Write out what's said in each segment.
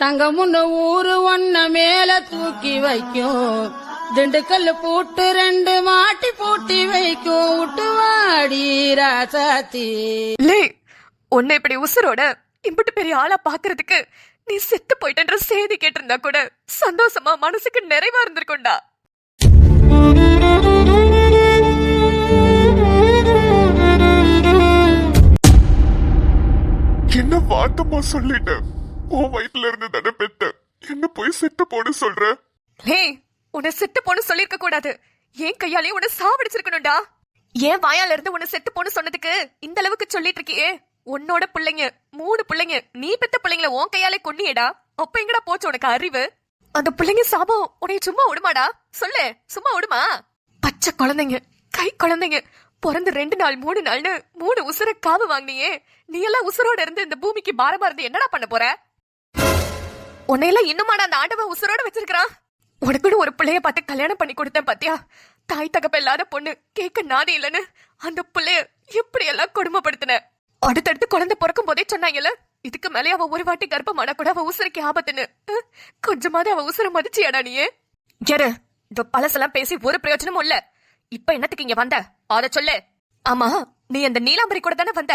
தங்கமுன்னு ஊரு ஒன்ன மேல தூக்கி வைக்கும், திண்டுக்கல் பூட்டு 2 மாட்டி பூட்டி வைக்கும், விட்டுவாடி ராசாத்தி. உன்னை இப்படி உசுரோட இம்பிட்டு பெரிய ஆளா பாக்குறதுக்கு நீ செத்து போயிட்டன்ற செய்தி கேட்டிருந்தா கூட சந்தோஷமா மனசுக்கு நிறைவா இருந்திருக்கும்டா. என்ன வார்த்தமா சொல்லிட்ட? உன் வயிற்றுல இருந்து தானே பெத்த, என்ன போய் செத்து போன்னு சொல்ற? உன்னை செத்து போன்னு சொல்லிருக்க கூடாது, என் கையாலே உன்னை சாவடிச்சிருக்கணும்டா. ஏன் வாயால இருந்து உன்னை செத்து போன்னு சொன்னதுக்கு இந்த அளவுக்கு சொல்லிட்டு இருக்கியே? உன்னோட பிள்ளைங்க 3 பிள்ளைங்க, நீ பெத்த பிள்ளைங்கள உன் கையாலே கொன்னியேடா. அப்ப எங்கடா போச்சு உனக்கு அறிவு? அந்த பிள்ளைங்க சாபம் உன்னை சும்மா விடுமாடா? சொல்லு, சும்மா விடுமா? பச்சை குழந்தைங்க, கை குழந்தைங்க, பிறந்து 2 நாள் 3 நாள்னு 3 உசுர காவு வாங்கினியே. நீ எல்லாம் உசுரோட இருந்து இந்த பூமிக்கு பாரமா இருந்து என்னடா பண்ண போற? உன்னையெல்லாம் இன்னுமாடா அந்த ஆண்டவன் உசுரோட வச்சிருக்கான்? உனக்குன்னு ஒரு பிள்ளைய பார்த்து கல்யாணம் பண்ணி கொடுத்தேன் பாத்தியா? தாய் தகப்ப இல்லாத பொண்ணு, கேட்க நாதி இல்லன்னு அந்த பிள்ளைய எப்படி எல்லாம் கொடுமைப்படுத்தின. அடுத்தடுத்து குழந்தை பிறக்கும் போதே சொன்னாங்கல்ல, இதுக்கு மேலே அவ ஒரு வாட்டி கர்ப்பமான கூட அவ உசுரைக்கு ஆபத்துன்னு. கொஞ்சமாவது அவ உசுர மதிச்சியாடா நீ? யாரு இந்த பழசெல்லாம் பேசி ஒரு பிரயோஜனமும் இல்ல. இப்ப என்னத்துக்கு இங்க வந்த அத சொல்லு. ஆமா, நீ அந்த நீலாம்பரி கூட தானே வந்த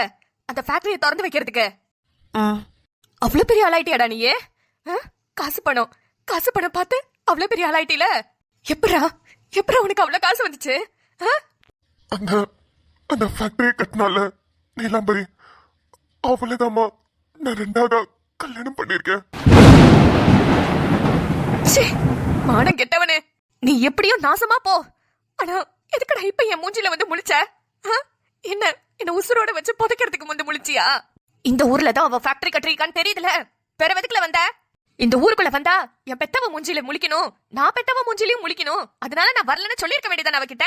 அந்த ஃபேக்டரியை திறந்து வைக்கிறதுக்கு? அவ்வளவு பெரிய ஆளாயிட்டியாடா நீயே? காசு பணம் பார்த்து அவ்வளவு பெரிய ஆளாயிட்டில? எப்பரா உனக்கு அவ்வளவு காசு வந்துச்சு? அந்த ஃபேக்டரியை கட்டினால நீலாம்பரி, அவ்வளவுதாமா நான் 2ஆவது கல்யாணம் பண்ணிருக்கேன். மானம் கெட்டவனே, நீ எப்படியோ நாசமா போ. ஆனா எதுக்கடா இப்ப என் மூஞ்சில வந்து முழிச்ச? என்ன உசுரோட வச்சு புதைக்கிறதுக்கு முந்து முழிச்சியா? இந்த ஊர்ல தான் அவ ஃபேக்டரி கட்டிருக்கான்னு தெரியுதுல, வேற எதுக்குல வந்த? இந்த ஊருக்குள்ள வந்தா என் பெத்தவ மூஞ்சில முழிக்கணும், நான் பெத்தவ மூஞ்சிலையும் முழிக்கணும். அதனால நான் வரலன்னு சொல்லிருக்க வேண்டியதானே அவகிட்ட.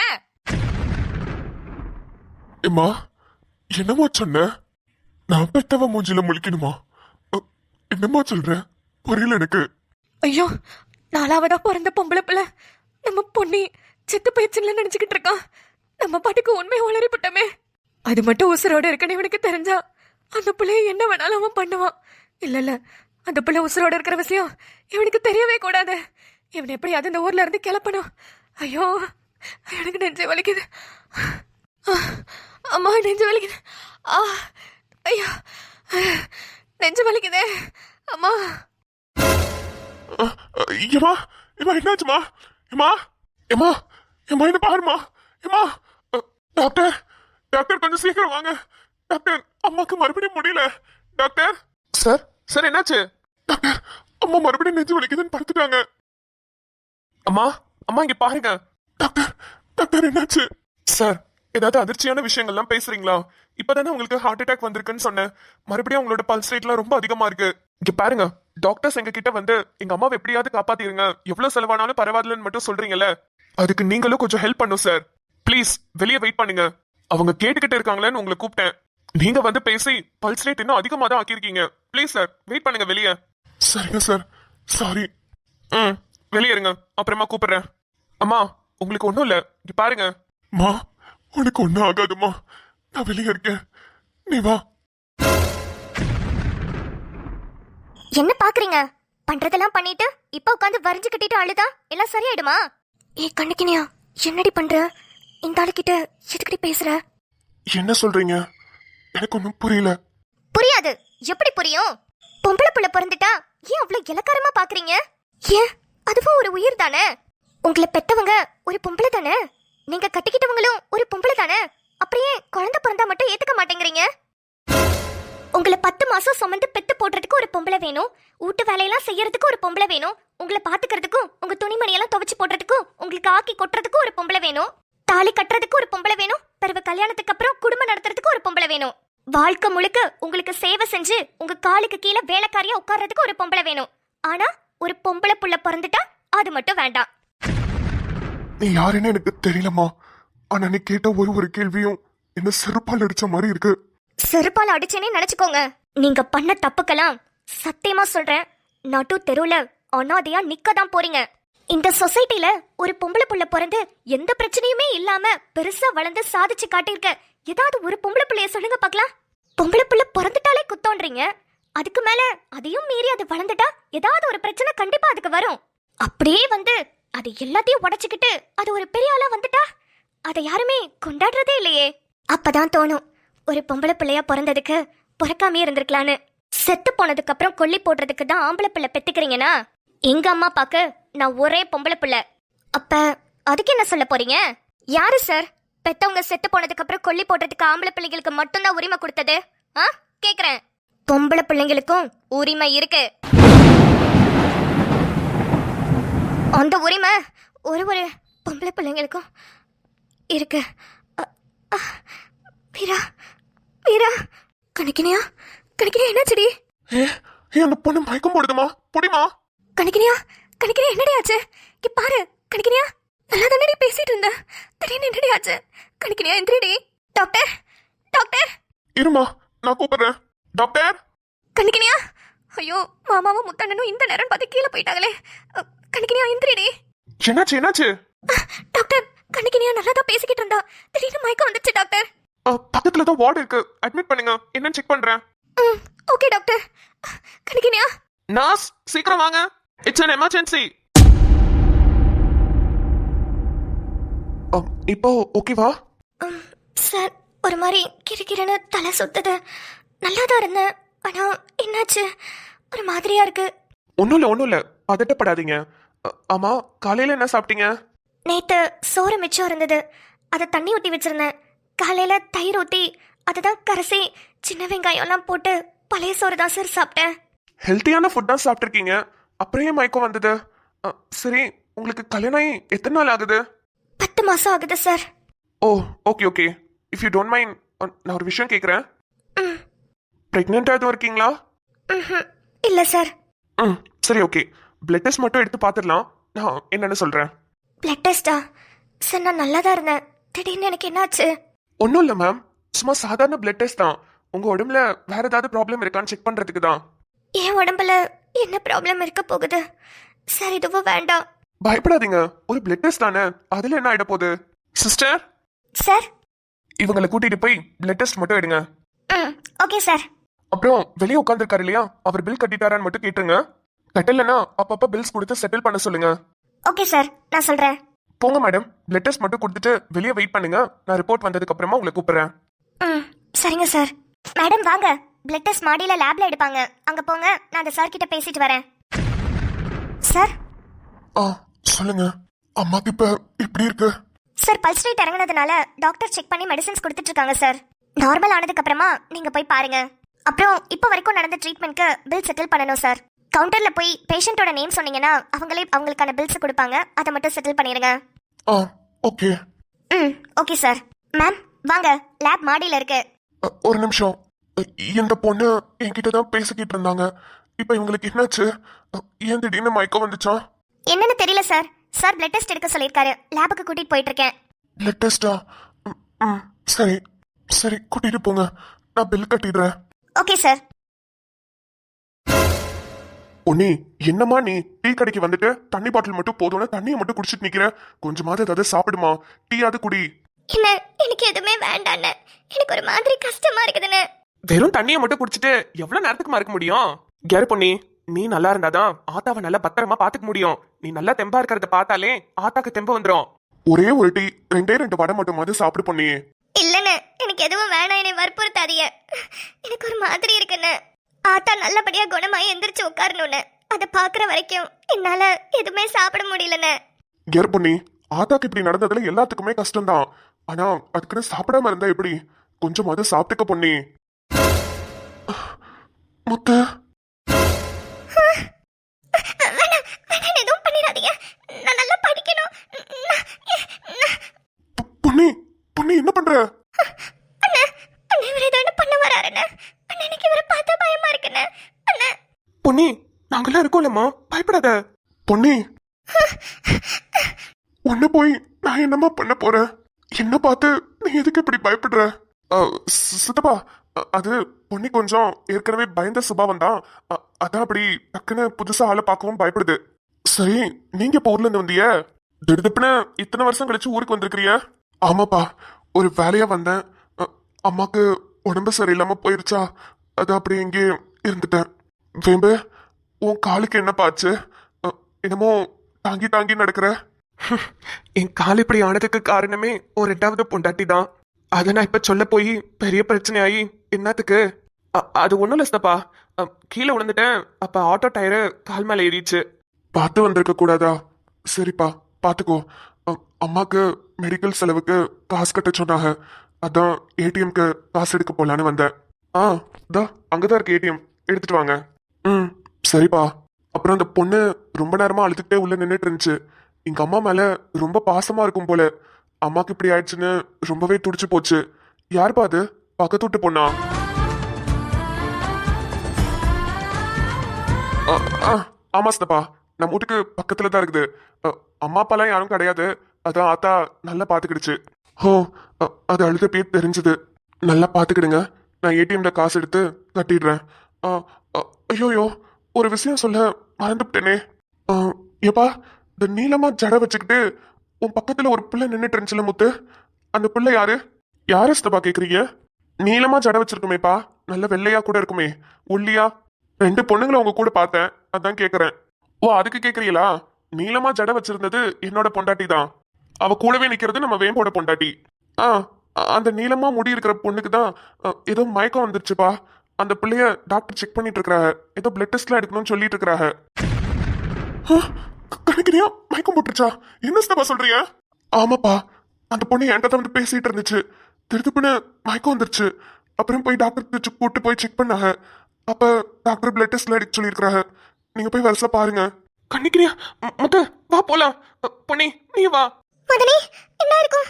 ஏம்மா, என்னமா சொன்ன? நான் பெத்தவ மூஞ்சில முழிக்கணுமா? என்னமா சொல்ற? புரியல எனக்கு. ஐயோ, 4ஆவதா பிறந்த பொம்பளை பிள்ளை நம்ம பொண்ணி செத்து போயிடுச்சுன்னு நினைச்சுக்கிட்டு இருக்கான். நம்ம பாட்டுக்கு உண்மையை உளறிப்பட்டமே. அது மட்டும் உசுரோட இருக்குன்னு இவனுக்கு தெரிஞ்சா அந்த பிள்ளைய என்ன வேணாலும் அவன் பண்ணுவான். இல்ல அந்த பிள்ளை உசுரோட இருக்கிற விஷயம் இவனுக்கு தெரியவே கூடாது. இவன் எப்படியாவது இந்த ஊர்ல இருந்து கிளப்பணும். ஐயோ, எனக்கு நெஞ்சு வலிக்குது. அம்மா, நெஞ்சு வலிக்குது. ஐயோ, நெஞ்சு வலிக்குதே அம்மா. ஏமா என்னாச்சுமா? ஏமா என்ன பாருமா? டாக்டர் கொஞ்சம் சீக்கிரம் வாங்க டாக்டர். அம்மாக்கு மறுபடியும் முடியல டாக்டர். சார் என்னாச்சு டாக்டர்? அம்மா மறுபடியும் நெஞ்சு வலிக்குதுன்னு படுத்துட்டாங்க. அம்மா இங்க பாருங்க டாக்டர் என்னாச்சு? சார், ஏதாவது அதிர்ச்சியான விஷயங்கள்லாம் பேசுறீங்களா? இப்பதானே உங்களுக்கு ஹார்ட் அட்டாக் வந்திருக்குன்னு சொன்னேன். மறுபடியும் உங்களோட பல்ஸ் ரேட்லாம் ரொம்ப அதிகமா இருக்கு. இங்க பாருங்க, டாக்டர்ஸ் எங்க கிட்ட வந்து எங்க அம்மாவை எப்படியாவது காப்பாத்திருங்க, எவ்வளவு செலவானாலும் பரவாயில்லன்னு மட்டும் சொல்றீங்கல்ல, அதுக்கு நீங்களும் கொஞ்சம் ஹெல்ப் பண்ணும் சார். ப்ளீஸ் வெளியே வெயிட் பண்ணுங்க. அவங்க கேட்டுக்கிட்டு இருக்காங்களேன்னு உங்களை கூப்பிட்டேன். நீங்க வந்து பேசி பல்ஸ் ரேட் இன்னும் அதிகமா தான் ஆக்கியிருக்கீங்க. ப்ளீஸ் சார், வெயிட் பண்ணுங்க வெளியே. சரிங்க சார், சாரி. வெளியே இருங்க, அப்புறமா கூப்பிடுறேன். அம்மா, உங்களுக்கு ஒன்றும் இல்லை, இங்க பாருங்க. மா, உனக்கு ஒன்றும் ஆகாதுமா, நான் வெளியே இருக்கேன், நீ வா. என்ன பாக்குறீங்க? பண்றதெல்லாம் பண்ணிட்டு இப்ப உட்காந்து வரைஞ்சு கட்டிட்டு அழுதா எல்லாம் சரியாயிடுமா? கண்ணுக்கினியா, என்னடி பண்ற? இந்த ஆளுகிட்ட எதுக்கடி பேசுற? என்ன சொல்றீங்க? எனக்கு ஒன்றும் புரியல. புரியாது, எப்படி புரியும்? பொம்பளை புள்ள பிறந்துட்டா ஏன் அவ்வளவு இலக்காரமா பாக்குறீங்க? ஏன் அதுவும் ஒரு உயிர் தானே? உங்களை பெத்தவங்க ஒரு பொம்பளை தானே, நீங்க கட்டிக்கிட்டவங்களும் ஒரு பொம்பளை தானே, அப்படியே குழந்தை பிறந்தா மட்டும் ஏத்துக்க மாட்டேங்கிறீங்க? உங்களை 10 மாசம் சுமந்து பெத்து போடுறதுக்கு ஒரு பொம்பளை வேணும், வீட்டு வேலையெல்லாம் செய்யறதுக்கு ஒரு பொம்பளை வேணும், உங்களை பாத்துக்கிறதுக்கும் உங்க துணிமணியெல்லாம் துவைச்சு போடுறதுக்கும் உங்களுக்கு ஆக்கி கொட்டுறதுக்கும் ஒரு பொம்பளை வேணும், தாலி கட்டுறதுக்கு ஒரு பொம்பளை வேணும், பிறகு கல்யாணத்துக்கு அப்புறம் குடும்பம் நடத்துறதுக்கு ஒரு பொம்பளை வேணும், வாழ்க்கை முழுக்க உங்களுக்கு சேவை செஞ்சு உங்க காலுக்கு கீழே வேலைக்காரியா உட்கார்றதுக்கு ஒரு பொம்பளை வேணும். ஆனா ஒரு பொம்பளை புள்ள பிறந்துட்டா அது மட்டும் வேண்டாம். நீ யாருன்னு எனக்கு தெரியலமா, ஆனா நீ கேட்ட ஒரு கேள்வியும் என்ன செருப்பால் அடிச்ச மாதிரி இருக்கு. செருப்பால் அடிச்சேனே நினைச்சுக்கோங்க. நீங்க பண்ண தப்புக்கெல்லாம் சத்தியமா சொல்றேன், நடு தெருவுல அனாதையா நிக்கதான் போறீங்க. இந்த சொசைட்டில ஒரு பொம்பளை புள்ள பிறந்து எந்த பிரச்சனையுமே இல்லாம பெருசா வளர்ந்து சாதிச்சு காட்டியிருக்க ஏதாவது ஒரு பொம்பளை புள்ளைய சொல்லுங்க பாக்கலாம். பொம்பளை புள்ள பிறந்துட்டாலே குத்தோன்றீங்க, அதுக்கு மேல அதையும் மீறி அது வளர்ந்துட்டா ஏதாவது ஒரு பிரச்சனை கண்டிப்பா அதுக்கு வரும். அப்படியே வந்து அது எல்லாத்தையும் உடைச்சுக்கிட்டு அது ஒரு பெரிய ஆளா வந்துட்டா அதை யாருமே கொண்டாடுறதே இல்லையே. அப்பதான் தோணும், ஒரு பொம்பளை பிள்ளையா பிறந்ததுக்கு பிறக்காமே இருந்திருக்கலான்னு. செத்து போனதுக்கு அப்புறம் கொல்லி போடுறதுக்கு தான் ஆம்பளை பிள்ளை பெத்துக்கிறீங்கன்னா, எங்க அம்மா அப்பாக்கு நான் ஒரே பொம்பளை பிள்ளை. அப்ப அதுக்கு என்ன சொல்ல போறீங்க? யாரு சார் பெத்தவங்க செத்து போனதுக்கு அப்புறம் கொல்லி போடுறதுக்கு ஆம்பளை பிள்ளைங்களுக்கு மட்டும்தான் உரிமை கொடுத்தது? கேக்குறேன். பொம்பளை பிள்ளைங்களுக்கும் உரிமை இருக்கு. அந்த உரிமை ஒரு ஒரு பொம்பளை பிள்ளைங்களுக்கும் இருக்கு. வீரா வீரா கணக்கினியா கணக்கினியா என்னாச்சுடி? அந்த பொண்ணு மயக்கம் போடுதுமா, பொடிமா. கணக்கினியா கணக்கினியா என்னடி ஆச்சு? இங்க பாரு கணக்கினியா, நல்லா தானடி பேசிட்டு இருந்த, திடீர்னு என்னடி ஆச்சு? கணக்கினியா எந்திரிடி. Doctor doctor. இருமா, நான் கூப்பிடுறேன். டாக்டர். கணக்கினியா, ஐயோ மாமாவும் முத்தண்ணனும் இந்த நேரம் பார்த்து கீழே போயிட்டாங்களே. கணக்கினியா எந்திரிடி. என்னாச்சு என்னாச்சு? டாக்டர், கணக்கினியா நல்லா தான் பேசிக்கிட்டு இருந்தா, திடீர்னு மயக்கம் வந்துச்சு டாக்டர். பக்கத்துல தான் வார்டு இருக்கு, அட்மிட் பண்ணுங்க, என்னன்னு செக் பண்றேன். Okay doctor. கணக்கினியா. நர்ஸ் சீக்கிரம் வாங்க, இட்ஸ் an எமர்ஜென்சி. இப்போ ஓகேவா? சார், ஒரு மாதிரி கிறுகிறுன்னு தலை சுத்துது. நல்லா தான் இருந்தேன், ஆனா என்னாச்சு ஒரு மாதிரியா இருக்கு. ஒன்றும் இல்லை, பதட்டப்படாதீங்க. ஆமா, காலையில என்ன சாப்பிட்டீங்க? நேத்து சோறு மிச்சம் இருந்தது, அதை தண்ணி ஊற்றி வச்சிருந்தேன். காலையில தயிர் ஊற்றி அதுதான் கரைசி சின்ன வெங்காயம்லாம் போட்டு பழைய சோறு தான் சார் சாப்பிட்டேன். ஹெல்த்தியான ஃபுட் தான் சாப்பிட்ருக்கீங்க, அப்புறம் ஏன் மயக்கம் வந்தது? சரி, உங்களுக்கு கல்யாணம் ஆகி எத்தனை நாள் ஆகுது? 10 மாசம் ஆகுது sir. Oh okay, if you don't mind நான் ஒரு விஷயம் கேட்குறேன். ப்ரெக்னெண்ட்டாக எதுவும் இருக்கீங்களா? இல்லை சார். சரி ஓகே, பிளட் டெஸ்ட் மட்டும் எடுத்து பார்த்துடலாம், நான் என்னன்னு சொல்கிறேன். பிளட் டெஸ்டா? சார், நான் நல்லா தான் இருந்தேன், திடீர்னு எனக்கு என்னாச்சு? ஒன்றும் இல்லை மேம், சும்மா சாதாரண பிளட் டெஸ்ட் தான். உங்கள் உடம்புல வேற ஏதாவது ப்ராப்ளம் இருக்கான்னு செக் பண்ணுறதுக்கு தான். என் உடம்புல என்ன ப்ராப்ளம் இருக்க போகுது சார்? இதுவும் வேண்டாம். பயப்படாதீங்க, ஒரு பிளட் டெஸ்ட் தானே, அதில் என்ன ஆகிட போகுது? சிஸ்டர் சார், இவங்களை கூட்டிகிட்டு போய் பிளட் டெஸ்ட் மட்டும் எடுங்க. Okay sir. அப்புறம் வெளியே உட்காந்துருக்காரு இல்லையா, அவர் பில் கட்டிட்டாரான்னு மட்டும் கேட்டுருங்க. கட்டலன்னா அப்பப்போ பில்ஸ் கொடுத்து செட்டில் பண்ண சொல்லுங்க. ஓகே சார், நான் சொல்கிறேன். போங்க மேடம், பிளட் டெஸ்ட் மட்டும் கொடுத்துட்டு வெளியே வெயிட் பண்ணுங்க, நான் ரிப்போர்ட் வந்ததுக்கு அப்புறமா உங்களை கூப்பிடுறேன். சரிங்க சார். மேடம் வாங்க, பிளட் டெஸ்ட் மாடியில் லேப்ல எடுப்பாங்க, அங்கே போங்க, நான் அந்த சார் கிட்ட பேசிட்டு வரேன். சார். சொல்லுங்க, அம்மாக்கு இப்ப எப்படி இருக்கு? சார், பல்ஸ் ரேட் இறங்குனதுனால டாக்டர் செக் பண்ணி மெடிசன்ஸ் கொடுத்துட்டு இருக்காங்க சார். நார்மல் ஆனதுக்கு அப்புறமா நீங்க போய் பாருங்க. அப்புறம் இப்போ வரைக்கும் நடந்த ட்ரீட்மெண்ட்க்கு பில் செட்டில் பண்ணணும் சார். கவுண்டர்ல போய் பேஷண்டோட நேம் சொன்னீங்கன்னா அவங்களே அவங்களுக்கான பில்ஸ் கொடுப்பாங்க, அதை மட்டும் செட்டில் பண்ணிடுங்க. ஓகே. Okay sir. மேம் வாங்க, லேப் மாடியில் இருக்கு. ஒரு நிமிஷம், இந்த பொண்ணு என்கிட்ட தான் பேசிக்கிட்டு இருந்தாங்க, இப்போ இவங்களுக்கு என்னாச்சு? ஏன் திடீர்னு மயக்கம் வந்துச்சா? என்னன்னு தெரியல சார். சார் பிளட் டெஸ்ட் எடுக்க சொல்லியிருக்காரு, லேபுக்கு கூட்டிட்டு போயிட்டு இருக்கேன். பிளட் டெஸ்டா? சரி சரி, கூட்டிட்டு போங்க, நான் பில் கட்டிடுறேன். Okay sir. பொன்னி, என்னம்மா நீ டீ கடைக்கு வந்துட்டு தண்ணி பாட்டில் மட்டும் போதும்னு தண்ணியை மட்டும் குடிச்சிட்டு நிக்கிற? கொஞ்சமாவது ஏதாவது சாப்பிடுமா, டீயாவது குடி. என்ன, எனக்கு எதுவுமே வேண்டாண்ணே, எனக்கு ஒரு மாதிரி கஷ்டமா இருக்குதுண்ணே. வெறும் தண்ணியை மட்டும் குடிச்சிட்டு எவ்வளவு நேரத்துக்கு இருக்க முடியும்? கேரு பொன்னி, நீ நல்லா இருந்தாதான் ஆத்தாவை நல்லா பத்திரமா பாத்துக்க முடியும். நீ நல்லா தெம்பா இருக்கிறத பார்த்தாலே ஆத்தாக்கு தெம்பு வந்துடும். ஒரே ஒரு டீ, 2 வடை மட்டுமாவது சாப்பிடு பொன்னி. இல்லண்ணே, எனக்கு எதுவும் வேணாம், என்னை வற்புறுத்தாதீங்க. எனக்கு ஒரு மாதிரி இருக்குண்ணே. ஆத்தா நல்லபடியா குணமாயி எந்திரிச்சு உட்காரணும்னு, அதை பாக்குற வரைக்கும் என்னால எதுவுமே சாப்பிட முடியலண்ணே. கேரு பொன்னி, ஆத்தாக்கு இப்படி நடந்ததுல எல்லாத்துக்குமே கஷ்டம்தான், ஆனா அதுக்குன்னு சாப்பிடாம இருந்தா எப்படி? கொஞ்சமாவது சாப்பிட்டுக்க பொன்னி. முத்து, எதுவும் பண்ணிடாதீங்க, நான் நல்லா படிக்கணும். பொன்னி பொன்னி என்ன பண்ற? அண்ணே, அண்ணே இவர் ஏதோ பண்ண வராருண்ணே. அண்ணே, எனக்கு இவரை பார்த்தா பயமா இருக்குண்ணே. அண்ணே. பொன்னி, நாங்கெல்லாம் இருக்கோம்லம்மா, பயப்படாத. பொன்னி, உன்ன போய் நான் என்னம்மா பண்ண போறேன்? என்ன பார்த்து நீ எதுக்கு இப்படி பயப்படுற? சித்தப்பா, அது பொன்னி கொஞ்சம் ஏற்கனவே பயந்த சுபாவம் தான், அதான் அப்படி டக்குன்னு புதுசா ஆளை பார்க்கவும் பயப்படுது. சரி, நீங்க இப்ப ஊர்ல இருந்து வந்திய? திடுதிப்புன்னு இத்தனை வருஷம் கழிச்சு ஊருக்கு வந்திருக்கிறிய? ஆமாப்பா, ஒரு வேலையா வந்தேன். அம்மாக்கு உடம்பு சரியில்லாம போயிருச்சா, அது அப்படி எங்கே இருந்துட்டேன். வேம்பு, உன் காலுக்கு என்ன பாச்சு? என்னமோ தாங்கி தாங்கி நடக்கிற. என் கால் இப்படி ஆனதுக்கு காரணமே ஒரு 2வது பொண்டாட்டி தான். அதை நான் இப்ப சொல்ல போய் பெரிய பிரச்சனையாயி என்னத்துக்கு? அது ஒண்ணும் இல்ல சித்தப்பா, கீழே விழுந்துட்டேன். அப்ப ஆட்டோ டயரு கால் மேல ஏறிச்சு. பார்த்து வந்திருக்க கூடாதா? சரிப்பா, பாத்துக்கோ. அம்மாக்கு மெடிக்கல் செலவுக்கு காசு கட்ட சொன்னாங்க. அதான் ஏடிஎம்க்கு காசு எடுக்க போலான்னு வந்தேன். அங்கதான் இருக்கு ஏடிஎம், எடுத்துட்டு வாங்க. ம், சரிப்பா. அப்புறம் அந்த பொண்ணு ரொம்ப நேரமா அழுதுகிட்டே உள்ள நின்றுட்டு இருந்துச்சு. எங்க அம்மா மேல ரொம்ப பாசமா இருக்கும் போல. அம்மாக்கு இப்படி ஆயிடுச்சுன்னு ரொம்பவே துடிச்சு போச்சு. யாருப்பா அது? பக்கத்து வீட்டு பொண்ணா? ஆமா சித்தப்பா, நம்ம வீட்டுக்கு பக்கத்துல தான் இருக்குது. அம்மா அப்பாலாம் யாரும் கிடையாது. அதான் ஆத்தா நல்லா பாத்துக்கிடுச்சு. அது அழுதப்பே தெரிஞ்சது. நல்லா பாத்துக்கிடுங்க. நான் ஏடிஎம்ல காசு எடுத்து கட்டிடுறேன். ஐயோயோ, ஒரு விஷயம் சொல்ல மறந்துட்டேனே. ஏப்பா, இந்த நீளமா ஜடை வச்சுக்கிட்டு உன் பக்கத்துல ஒரு பிள்ளை நின்றுட்டு இருந்துச்சுல முத்து, அந்த பிள்ளை யாரு? யாரு சித்தப்பா கேக்குறீங்க? நீளமா ஜடை வச்சிருக்குமேப்பா, நல்ல வெள்ளையா கூட இருக்குமே, ஒல்லியா. 2 பொண்ணுங்களை உங்க கூட பார்த்தேன், அதான் கேக்குறேன். ஓ, அதுக்கு கேக்குறீங்களா? நீளமா ஜடை வச்சிருந்தது என்னோட பொண்டாட்டி தான். அவ கூடவே நிக்கிறது நம்ம வேம்போட பொண்டாட்டி. அந்த நீளமா முடி இருக்கிற பொண்ணுக்கு தான் ஏதோ மயக்கம் வந்துருச்சுப்பா. அந்த பிள்ளைய டாக்டர் செக் பண்ணிட்டு இருக்கிறாங்க. ஏதோ பிளட் டெஸ்ட்லாம் எடுக்கணும்னு சொல்லிட்டு இருக்கிறாங்க. கணக்கினியா மயக்கம் போட்டுருச்சா? என்ன சித்தப்பா சொல்றீங்க? ஆமாப்பா, அந்த பொண்ணு என்கிட்ட வந்து பேசிட்டு இருந்துச்சு. திருத்துப்புன்னு மயக்கம் வந்துருச்சு. அப்புறம் போய் டாக்டர் கூட்டு போய் செக் பண்ணாங்க. அப்ப டாக்டர் பிளட் டெஸ்ட்லாம் எடுக்க சொல்லியிருக்கிறாங்க. நீங்க போய் வருஷ பாருங்க. கண்ணிக்கிறியா முத்து, வா போலாம். பொண்ணி, நீ வா. மதனி, என்ன இருக்கும்?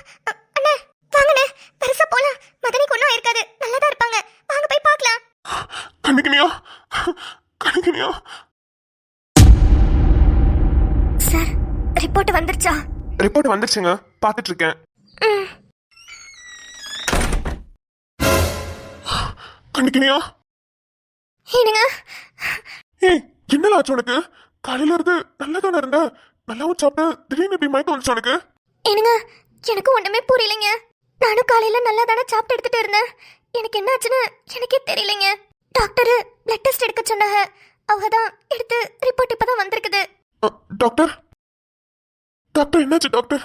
அண்ணா, வாங்கண்ணே, பெருசா போலாம். மதனிக்கு ஒன்றும் இருக்காது, நல்லதா இருப்பாங்க. வாங்க போய் பார்க்கலாம். கண்ணிக்கினியா, கண்ணிக்கினியா. சார், ரிப்போர்ட் வந்துருச்சா? ரிப்போர்ட் வந்துருச்சுங்க, பார்த்துட்டு இருக்கேன். கண்ணிக்கினியா. ஏனுங்க? ஏய், என்னல ஆச்சு உனக்கு? காலையில இருந்து நல்லா தானே இருந்த, நல்லாவும் சாப்பிட்டு திடீர்னு இப்படி மயக்கம் வந்துச்சு உனக்கு? ஏனுங்க, எனக்கு ஒண்ணுமே புரியலைங்க. நானும் காலையில நல்லா தானே சாப்பிட்டு எடுத்துட்டு இருந்தேன். எனக்கு என்ன ஆச்சுன்னு எனக்கே தெரியலைங்க. டாக்டர் பிளட் டெஸ்ட் எடுக்க சொன்னாங்க. அவங்க தான் எடுத்து ரிப்போர்ட் இப்பதான் வந்திருக்குது. டாக்டர், டாக்டர் என்னாச்சு டாக்டர்?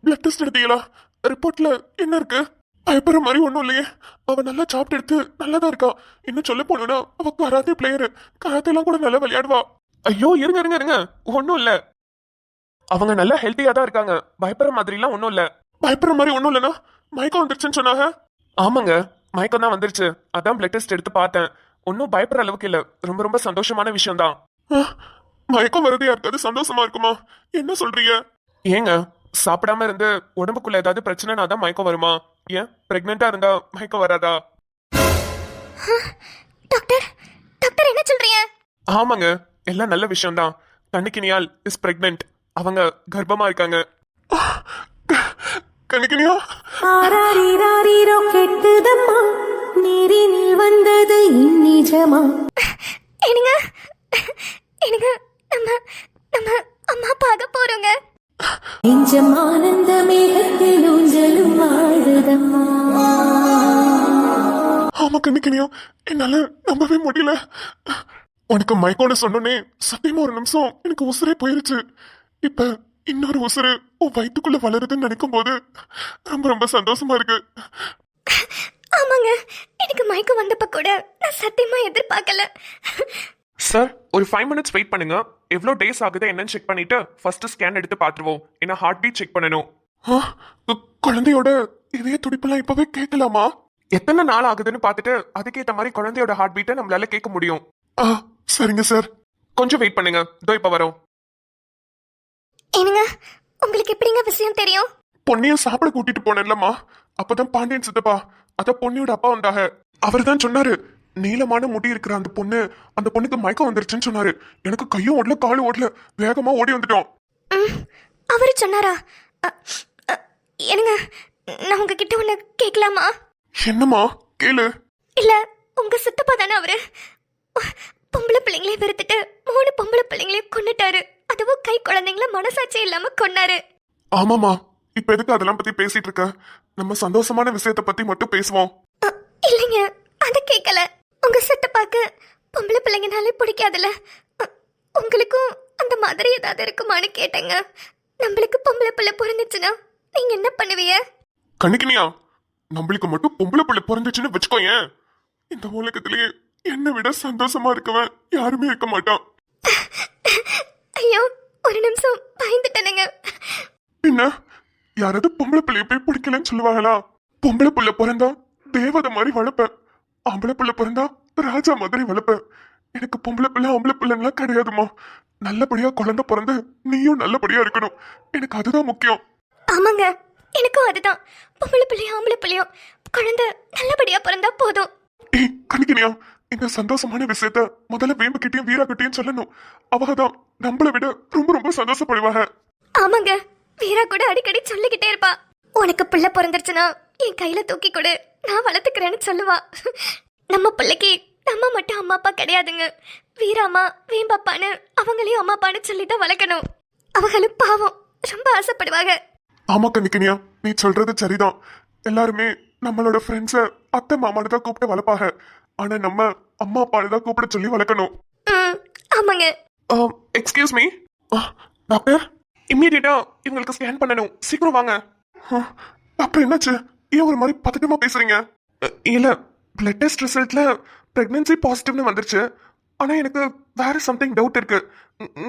பிளட் டெஸ்ட் எடுத்தீங்களா? ரிப்போர்ட்ல என்ன இருக்கு? பயப்படுற மாதிரி ஒன்றும் இல்லையே. அவ நல்லா சாப்பிட்டு எடுத்து நல்லா தான் இருக்கா. இன்னும் சொல்ல போனா அவ கராத்தே பிளேயரு, கராத்தேலாம் கூட நல்லா விளையாடுவா. ஐயோ, இருங்க இருங்க இருங்க, ஒன்றும் இல்ல. அவங்க நல்லா ஹெல்த்தியா தான் இருக்காங்க. பயப்படுற மாதிரிலாம் ஒன்றும் இல்ல. பயப்படுற மாதிரி ஒன்றும் இல்லைன்னா மயக்கம் வந்துருச்சுன்னு சொன்னாங்க. ஆமாங்க, மயக்கம் தான் வந்துருச்சு. அதான் பிளட் டெஸ்ட் எடுத்து பார்த்தேன். ஒன்றும் பயப்படுற அளவுக்கு இல்ல. ரொம்ப ரொம்ப சந்தோஷமான விஷயம் தான். மயக்கம் வருது யாருக்காவது சந்தோஷமா இருக்குமா? என்ன சொல்றீங்க? ஏங்க, சாப்பிடாம இருந்து உடம்புக்குள்ள ஏதாவது பிரச்சனைனா தான் மயக்கம் வருமா? ஏன் பிரெக்னெண்டா இருந்தா மயக்கம் வராதா? டாக்டர், டாக்டர் என்ன சொல்றீங்க? ஆமாங்க, எல்லாம் நல்ல விஷயம் தான். கண்ணிக்கினியால் இஸ் பிரெக்னென்ட். அவங்க கர்ப்பமா இருக்காங்க. கண்ணிக்கினியா, ஆராரிராரிரோ கெட்டுதம்மா, நீரினில் வந்தது இந்நிஜமா. ஏனுங்க, ஏனுங்க, நம்ம நம்ம அம்மா பார்க்க போறோங்க. நெஞ்சம் ஆனந்த மேகத்தில் ஊஞ்சலும் ஆடுதம்மா. ஆமா கண்ணிக்கினியா, என்னால நம்பவே முடியல. உனக்கு மயக்கம்னு சொன்னோன்னே சத்தியமா ஒரு நிமிஷம் எனக்கு உசுரே போயிருச்சு. இப்ப இன்னொரு உசுறு உன் வயிற்றுக்குள்ள வளருதுன்னு நினைக்கும் போது ரொம்ப ரொம்ப சந்தோஷமா இருக்கு. ஆமாங்க, எனக்கு மயக்கம் வந்தப்ப கூட நான் சத்தியமா எதிர்பார்க்கல. சார், ஒரு 5 minutes வெயிட் பண்ணுங்க. எவ்வளோ டேஸ் ஆகுது என்னன்னு செக் பண்ணிட்டு ஃபர்ஸ்ட் ஸ்கேன் எடுத்து பார்த்துருவோம். ஏன்னா ஹார்ட் பீட் செக் பண்ணணும். குழந்தையோட இதய துடிப்பெல்லாம் இப்பவே கேட்கலாமா? எத்தனை நாள் ஆகுதுன்னு பார்த்துட்டு அதுக்கேற்ற மாதிரி குழந்தையோட ஹார்ட் பீட்டை நம்மளால கேட்க முடியும். சரிங்க சார், கொஞ்சம் வெயிட் பண்ணுங்க, இதோ இப்ப வரோம். ஏனுங்க, உங்களுக்கு எப்படிங்க விஷயம் தெரியும்? பொண்ணைய சாப்பிட கூட்டிட்டு போனேன்லம்மா, அப்பதான் பாண்டியன் சித்தப்பா, அத பொண்ணியோட அப்பா வந்தாங்க. அவர் தான் சொன்னாரு, நீளமான முடி இருக்கிற அந்த பொண்ணுக்கு மயக்கம் வந்துருச்சுன்னு சொன்னாரு. எனக்கு கையும் ஓடல காலும் ஓடல, வேகமா ஓடி வந்துட்டோம். அவரு சொன்னாரா? ஏனுங்க, நான் உங்ககிட்ட ஒண்ணு கேட்கலாமா? என்னம்மா கேளு. இல்ல, உங்க சித்தப்பா தானே அவரு? பொம்பளை பிள்ளைங்களே வெறுத்துட்டு 3 பொம்பளை பிள்ளைங்களையும் கொன்னுட்டாரு. அதுவும் கை குழந்தைங்கள மனசாட்சி இல்லாம கொன்னாரு. ஆமாமா, இப்ப எதுக்கு அதெல்லாம் பத்தி பேசிட்டு இருக்க? நம்ம சந்தோஷமான விஷயத்த பத்தி மட்டும் பேசுவோம். இல்லைங்க, அத கேட்கல. உங்க சித்தப்பாக்கு பொம்பளை பிள்ளைங்கனாலே பிடிக்காதுல்ல. உங்களுக்கும் அந்த மாதிரி ஏதாவது இருக்குமான்னு கேட்டேங்க. நம்மளுக்கு பொம்பளை பிள்ளை பிறந்துச்சுன்னா நீங்க என்ன பண்ணுவீங்க? கண்ணிக்கினியா, நம்மளுக்கு மட்டும் பொம்பளை பிள்ளை பிறந்துச்சுன்னு வச்சுக்கோயேன், இந்த உலகத்திலேயே என்னை விட சந்தோஷமா இருக்கவன் யாருமே இருக்க மாட்டான். ஐயோ, ஒரு நிமிஷம் பயந்துட்டேனுங்க. பின்ன யாராவது பொம்பளை பிள்ளைய போய் பிடிக்கலன்னு சொல்லுவாங்களா? பொம்பளை பிள்ளை பிறந்தா தேவதை மாதிரி வளர்ப்பேன், ஆம்பளை பிள்ளை பிறந்தா ராஜா மாதிரி வளர்ப்பேன். எனக்கு பொம்பளை பிள்ளை ஆம்பளை பிள்ளைலாம் கிடையாதுமா. நல்லபடியா குழந்தை பிறந்து நீயும் நல்லபடியா இருக்கணும், எனக்கு அதுதான் முக்கியம். ஆமாங்க, எனக்கும் அதுதான். பொம்பளை பிள்ளையோ ஆம்பளை பிள்ளையோ குழந்தை நல்லபடியா பிறந்தா போதும். ஏய் கணிக்கணியா, இந்த சந்தோஷமான விஷயத்த முதல்ல வேம்புக்கிட்டையும் வீரா கிட்டையும் சொல்லணும். அவங்க தான் நம்மளை விட ரொம்ப ரொம்ப சந்தோஷப்படுவாங்க. ஆமாங்க, வீரா கூட அடிக்கடி சொல்லிக்கிட்டே இருப்பா, உனக்கு பிள்ளை பிறந்துருச்சுன்னா என் கையில தூக்கி கொடு, நான் வளர்த்துக்கிறேன்னு சொல்லுவா. நம்ம பிள்ளைக்கு நம்ம மட்டும் அம்மா அப்பா கிடையாதுங்க. வீராமா வேம்பாப்பான்னு அவங்களையும் அம்மா அப்பான்னு சொல்லிதான் வளர்க்கணும். அவங்களும் பாவம் ரொம்ப ஆசைப்படுவாங்க. ஆமா கணிக்கணியா, நீ சொல்றது சரிதான். எல்லாருமே நம்மளோட ஃப்ரெண்ட்ஸ அத்தை மாமான்னு தான் கூப்பிட்டு வளர்ப்பாங்க. ஆனா நம்ம அம்மா அப்பான்னு தான் கூப்பிட சொல்லி வளர்க்கணும். ஆமாங்க. எக்ஸ்கியூஸ் மீ டாக்டர், இம்மீடியட்டா இவங்களுக்கு ஸ்கேன் பண்ணணும், சீக்கிரம் வாங்க. டாக்டர் என்னாச்சு, ஏன் ஒரு மாதிரி பதட்டமா பேசுறீங்க? இல்ல, பிளட் டெஸ்ட் ரிசல்ட்ல பிரெக்னன்சி பாசிட்டிவ்னு வந்துருச்சு. ஆனா எனக்கு வேற சம்திங் டவுட் இருக்கு.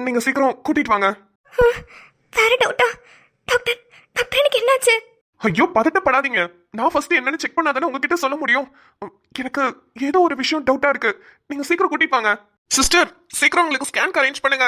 நீங்க சீக்கிரம் கூட்டிட்டு வாங்க. வேற டவுட்டா? டாக்டர், டாக்டர் எனக்கு என்னாச்சு? ஐயோ பதட்டப்படாதீங்க, நான் ஃபர்ஸ்ட் என்னன்னு செக் பண்ணாதானே உங்ககிட்ட சொல்ல முடியும். எனக்கு ஏதோ ஒரு விஷயம் டவுட்டா இருக்கு, நீங்க சீக்கிரம் கூட்டிட்டு வாங்க. சிஸ்டர், சீக்கிரம் உங்களுக்கு ஸ்கேன் அரேஞ்ச் பண்ணுங்க.